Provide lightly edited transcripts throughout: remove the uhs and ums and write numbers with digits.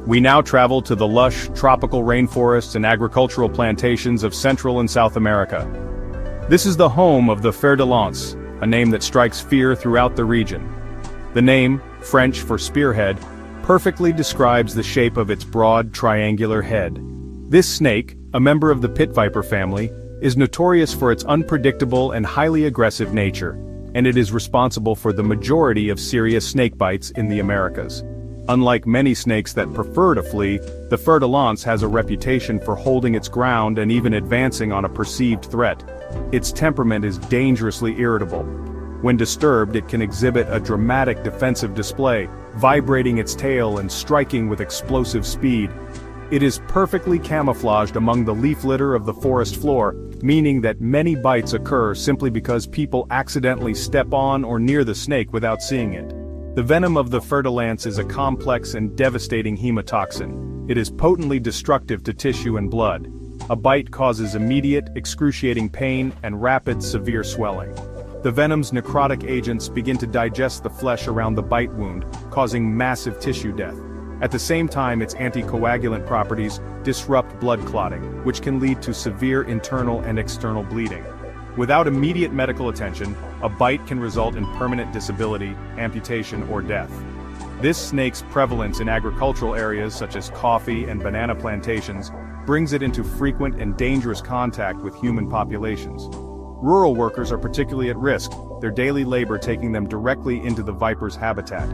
We now travel to the lush, tropical rainforests and agricultural plantations of Central and South America. This is the home of the fer de lance, a name that strikes fear throughout the region. The name, French for spearhead, perfectly describes the shape of its broad, triangular head. This snake, a member of the pit viper family, is notorious for its unpredictable and highly aggressive nature, and it is responsible for the majority of serious snake bites in the Americas. Unlike many snakes that prefer to flee, the fer de lance has a reputation for holding its ground and even advancing on a perceived threat. Its temperament is dangerously irritable. When disturbed, it can exhibit a dramatic defensive display, vibrating its tail and striking with explosive speed. It is perfectly camouflaged among the leaf litter of the forest floor, meaning that many bites occur simply because people accidentally step on or near the snake without seeing it. The venom of the fer de lance is a complex and devastating hemotoxin. It is potently destructive to tissue and blood. A bite causes immediate, excruciating pain and rapid, severe swelling. The venom's necrotic agents begin to digest the flesh around the bite wound, causing massive tissue death. At the same time, its anticoagulant properties disrupt blood clotting, which can lead to severe internal and external bleeding. Without immediate medical attention, a bite can result in permanent disability, amputation, or death. This snake's prevalence in agricultural areas such as coffee and banana plantations brings it into frequent and dangerous contact with human populations. Rural workers are particularly at risk, their daily labor taking them directly into the viper's habitat.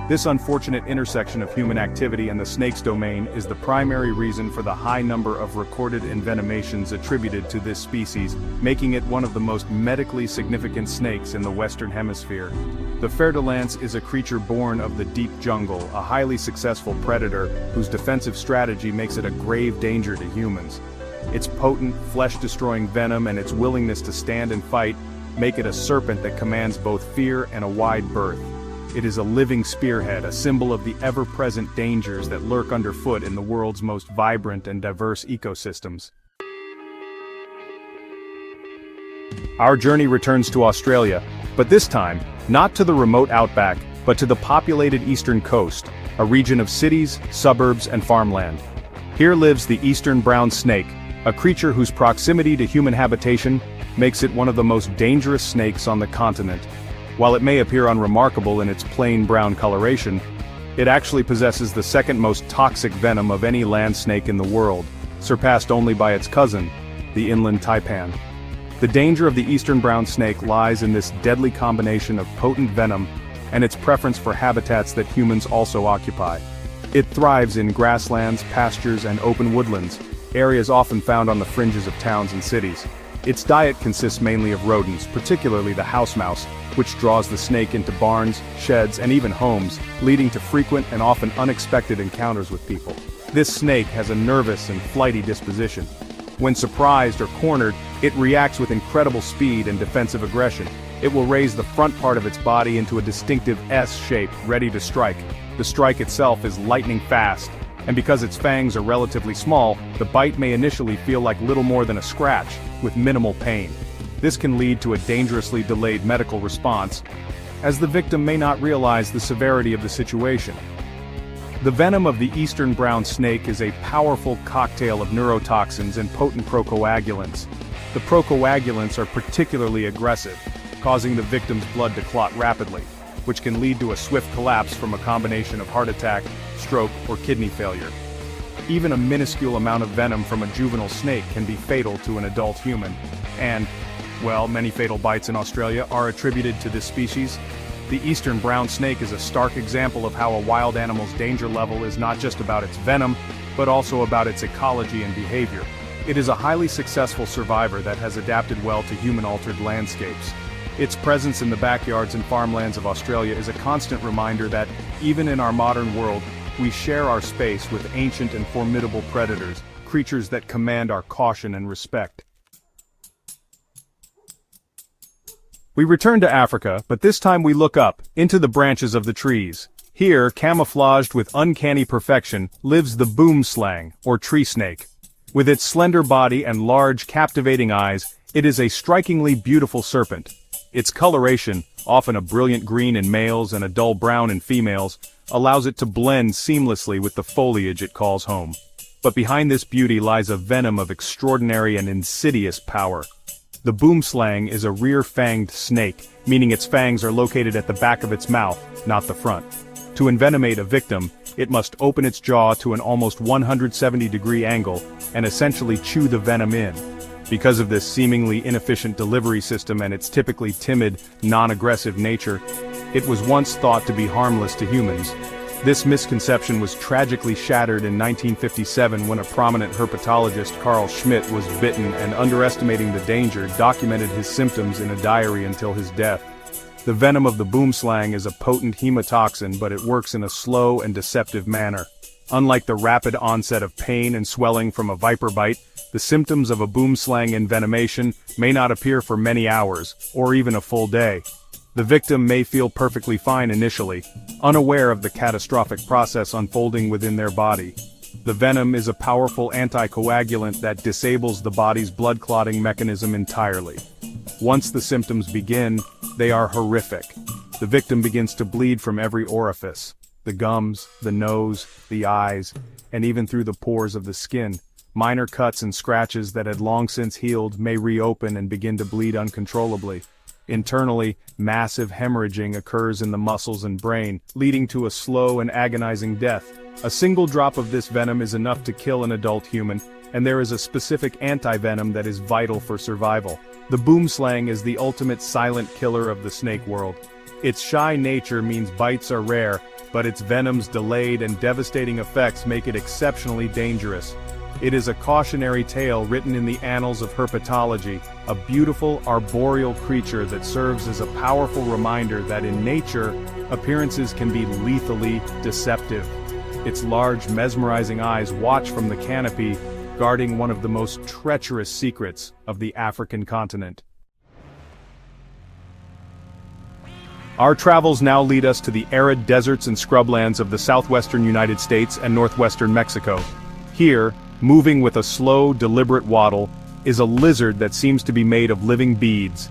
This unfortunate intersection of human activity and the snake's domain is the primary reason for the high number of recorded envenomations attributed to this species, making it one of the most medically significant snakes in the Western Hemisphere. The fer de lance is a creature born of the deep jungle, a highly successful predator whose defensive strategy makes it a grave danger to humans. Its potent, flesh-destroying venom and its willingness to stand and fight make it a serpent that commands both fear and a wide berth. It is a living spearhead, a symbol of the ever-present dangers that lurk underfoot in the world's most vibrant and diverse ecosystems. Our journey returns to Australia, but this time, not to the remote outback, but to the populated eastern coast, a region of cities, suburbs, and farmland. Here lives the eastern brown snake, a creature whose proximity to human habitation makes it one of the most dangerous snakes on the continent. While it may appear unremarkable in its plain brown coloration, it actually possesses the second most toxic venom of any land snake in the world, surpassed only by its cousin, the inland taipan. The danger of the eastern brown snake lies in this deadly combination of potent venom and its preference for habitats that humans also occupy. It thrives in grasslands, pastures, and open woodlands, areas often found on the fringes of towns and cities. Its diet consists mainly of rodents, particularly the house mouse, which draws the snake into barns, sheds, and even homes, leading to frequent and often unexpected encounters with people. This snake has a nervous and flighty disposition. When surprised or cornered, it reacts with incredible speed and defensive aggression. It will raise the front part of its body into a distinctive S shape, ready to strike. The strike itself is lightning fast, and because its fangs are relatively small, the bite may initially feel like little more than a scratch, with minimal pain. This can lead to a dangerously delayed medical response, as the victim may not realize the severity of the situation. The venom of the eastern brown snake is a powerful cocktail of neurotoxins and potent procoagulants. The procoagulants are particularly aggressive, causing the victim's blood to clot rapidly, which can lead to a swift collapse from a combination of heart attack, stroke, or kidney failure. Even a minuscule amount of venom from a juvenile snake can be fatal to an adult human, and, well, many fatal bites in Australia are attributed to this species. The eastern brown snake is a stark example of how a wild animal's danger level is not just about its venom, but also about its ecology and behavior. It is a highly successful survivor that has adapted well to human-altered landscapes. Its presence in the backyards and farmlands of Australia is a constant reminder that, even in our modern world, we share our space with ancient and formidable predators, creatures that command our caution and respect. We return to Africa, but this time we look up, into the branches of the trees. Here, camouflaged with uncanny perfection, lives the boomslang, or tree snake. With its slender body and large, captivating eyes, it is a strikingly beautiful serpent. Its coloration, often a brilliant green in males and a dull brown in females, allows it to blend seamlessly with the foliage it calls home. But behind this beauty lies a venom of extraordinary and insidious power. The boomslang is a rear-fanged snake, meaning its fangs are located at the back of its mouth, not the front. To envenomate a victim, it must open its jaw to an almost 170-degree angle and essentially chew the venom in. Because of this seemingly inefficient delivery system and its typically timid, non-aggressive nature, it was once thought to be harmless to humans. This misconception was tragically shattered in 1957 when a prominent herpetologist, Carl Schmidt, was bitten and, underestimating the danger, documented his symptoms in a diary until his death. The venom of the boomslang is a potent hemotoxin, but it works in a slow and deceptive manner. Unlike the rapid onset of pain and swelling from a viper bite, the symptoms of a boomslang envenomation may not appear for many hours, or even a full day. The victim may feel perfectly fine initially, unaware of the catastrophic process unfolding within their body. The venom is a powerful anticoagulant that disables the body's blood clotting mechanism entirely. Once the symptoms begin, they are horrific. The victim begins to bleed from every orifice: the gums, the nose, the eyes, and even through the pores of the skin. Minor cuts and scratches that had long since healed may reopen and begin to bleed uncontrollably. Internally, massive hemorrhaging occurs in the muscles and brain, leading to a slow and agonizing death. A single drop of this venom is enough to kill an adult human, and there is a specific anti-venom that is vital for survival. The boomslang is the ultimate silent killer of the snake world. Its shy nature means bites are rare, but its venom's delayed and devastating effects make it exceptionally dangerous. It is a cautionary tale written in the annals of herpetology, a beautiful arboreal creature that serves as a powerful reminder that in nature, appearances can be lethally deceptive. Its large, mesmerizing eyes watch from the canopy, guarding one of the most treacherous secrets of the African continent. Our travels now lead us to the arid deserts and scrublands of the southwestern United States and northwestern Mexico. Here, moving with a slow, deliberate waddle, is a lizard that seems to be made of living beads.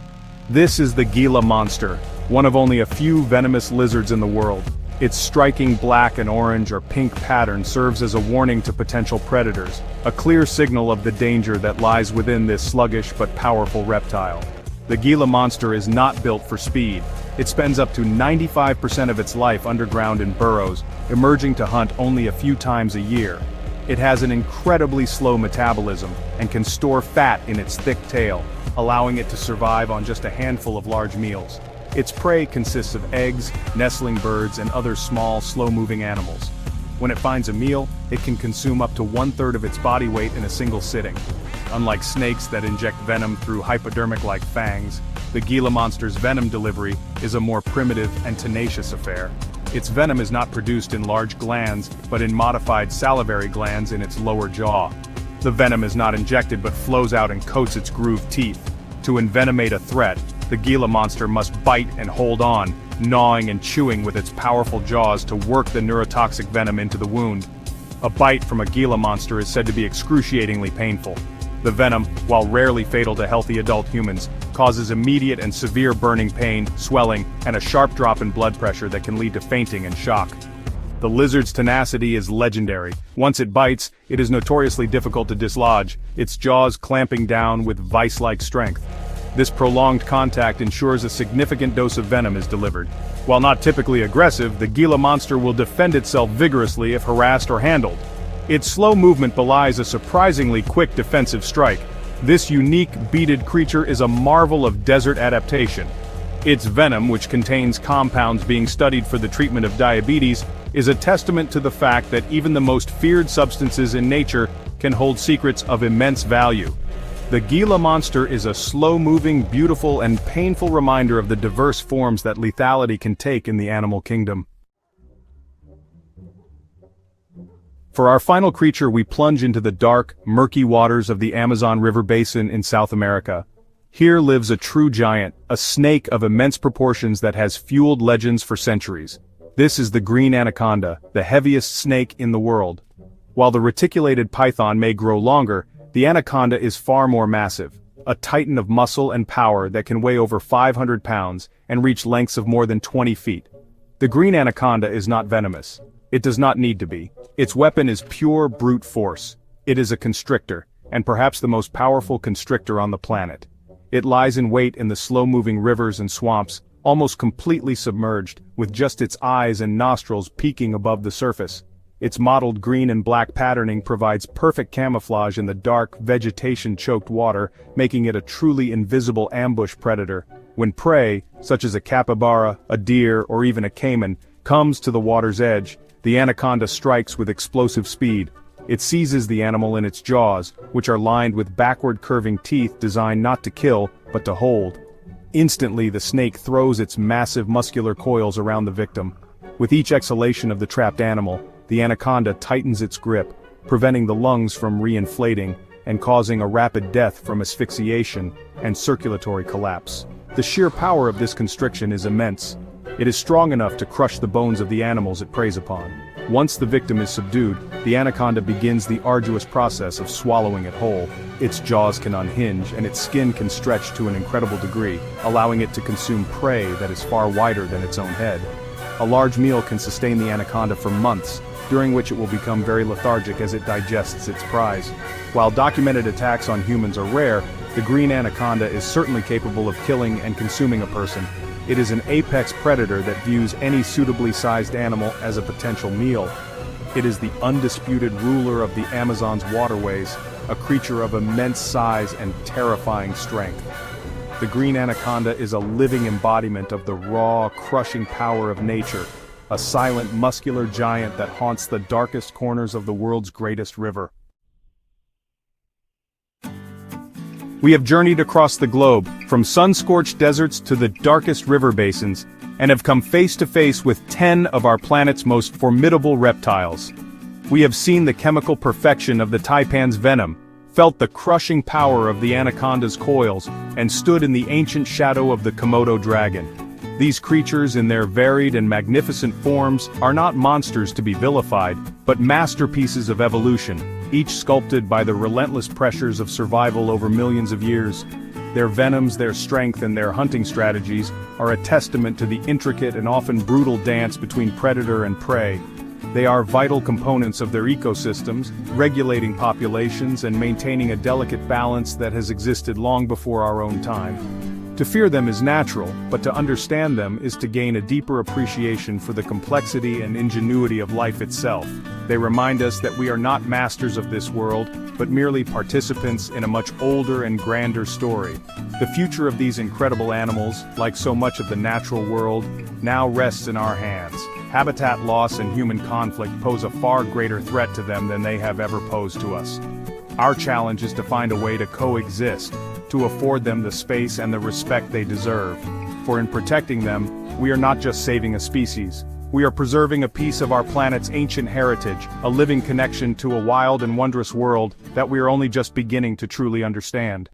This is the Gila monster, one of only a few venomous lizards in the world. Its striking black and orange or pink pattern serves as a warning to potential predators, a clear signal of the danger that lies within this sluggish but powerful reptile. The Gila monster is not built for speed. It spends up to 95% of its life underground in burrows, emerging to hunt only a few times a year. It has an incredibly slow metabolism and can store fat in its thick tail, allowing it to survive on just a handful of large meals. Its prey consists of eggs, nestling birds, and other small, slow-moving animals. When it finds a meal, it can consume up to 1/3 of its body weight in a single sitting. Unlike snakes that inject venom through hypodermic-like fangs, the Gila monster's venom delivery is a more primitive and tenacious affair. Its venom is not produced in large glands, but in modified salivary glands in its lower jaw. The venom is not injected but flows out and coats its grooved teeth. To envenomate a threat, the Gila monster must bite and hold on, gnawing and chewing with its powerful jaws to work the neurotoxic venom into the wound. A bite from a Gila monster is said to be excruciatingly painful. The venom, while rarely fatal to healthy adult humans, causes immediate and severe burning pain, swelling, and a sharp drop in blood pressure that can lead to fainting and shock. The lizard's tenacity is legendary. Once it bites, it is notoriously difficult to dislodge, its jaws clamping down with vice-like strength. This prolonged contact ensures a significant dose of venom is delivered. While not typically aggressive, the Gila monster will defend itself vigorously if harassed or handled. Its slow movement belies a surprisingly quick defensive strike. This unique, beaded creature is a marvel of desert adaptation. Its venom, which contains compounds being studied for the treatment of diabetes, is a testament to the fact that even the most feared substances in nature can hold secrets of immense value. The Gila monster is a slow-moving, beautiful, and painful reminder of the diverse forms that lethality can take in the animal kingdom. For our final creature, we plunge into the dark, murky waters of the Amazon River Basin in South America. Here lives a true giant, a snake of immense proportions that has fueled legends for centuries. This is the green anaconda, the heaviest snake in the world. While the reticulated python may grow longer, the anaconda is far more massive, a titan of muscle and power that can weigh over 500 pounds and reach lengths of more than 20 feet. The green anaconda is not venomous. It does not need to be. Its weapon is pure brute force. It is a constrictor, and perhaps the most powerful constrictor on the planet. It lies in wait in the slow-moving rivers and swamps, almost completely submerged, with just its eyes and nostrils peeking above the surface. Its mottled green and black patterning provides perfect camouflage in the dark, vegetation-choked water, making it a truly invisible ambush predator. When prey, such as a capybara, a deer, or even a caiman, comes to the water's edge, the anaconda strikes with explosive speed. It seizes the animal in its jaws, which are lined with backward-curving teeth designed not to kill, but to hold. Instantly, the snake throws its massive muscular coils around the victim. With each exhalation of the trapped animal, the anaconda tightens its grip, preventing the lungs from re-inflating and causing a rapid death from asphyxiation and circulatory collapse. The sheer power of this constriction is immense. It is strong enough to crush the bones of the animals it preys upon. Once the victim is subdued, the anaconda begins the arduous process of swallowing it whole. Its jaws can unhinge and its skin can stretch to an incredible degree, allowing it to consume prey that is far wider than its own head. A large meal can sustain the anaconda for months, during which it will become very lethargic as it digests its prize. While documented attacks on humans are rare, the green anaconda is certainly capable of killing and consuming a person. It is an apex predator that views any suitably sized animal as a potential meal. It is the undisputed ruler of the Amazon's waterways, a creature of immense size and terrifying strength. The green anaconda is a living embodiment of the raw, crushing power of nature, a silent, muscular giant that haunts the darkest corners of the world's greatest river. We have journeyed across the globe, from sun-scorched deserts to the darkest river basins, and have come face to face with 10 of our planet's most formidable reptiles. We have seen the chemical perfection of the taipan's venom, felt the crushing power of the anaconda's coils, and stood in the ancient shadow of the Komodo dragon. These creatures in their varied and magnificent forms are not monsters to be vilified, but masterpieces of evolution, each sculpted by the relentless pressures of survival over millions of years. Their venoms, their strength, and their hunting strategies are a testament to the intricate and often brutal dance between predator and prey. They are vital components of their ecosystems, regulating populations and maintaining a delicate balance that has existed long before our own time. To fear them is natural, but to understand them is to gain a deeper appreciation for the complexity and ingenuity of life itself. They remind us that we are not masters of this world, but merely participants in a much older and grander story. The future of these incredible animals, like so much of the natural world, now rests in our hands. Habitat loss and human conflict pose a far greater threat to them than they have ever posed to us. Our challenge is to find a way to coexist, to afford them the space and the respect they deserve. For in protecting them, we are not just saving a species. We are preserving a piece of our planet's ancient heritage, a living connection to a wild and wondrous world that we are only just beginning to truly understand.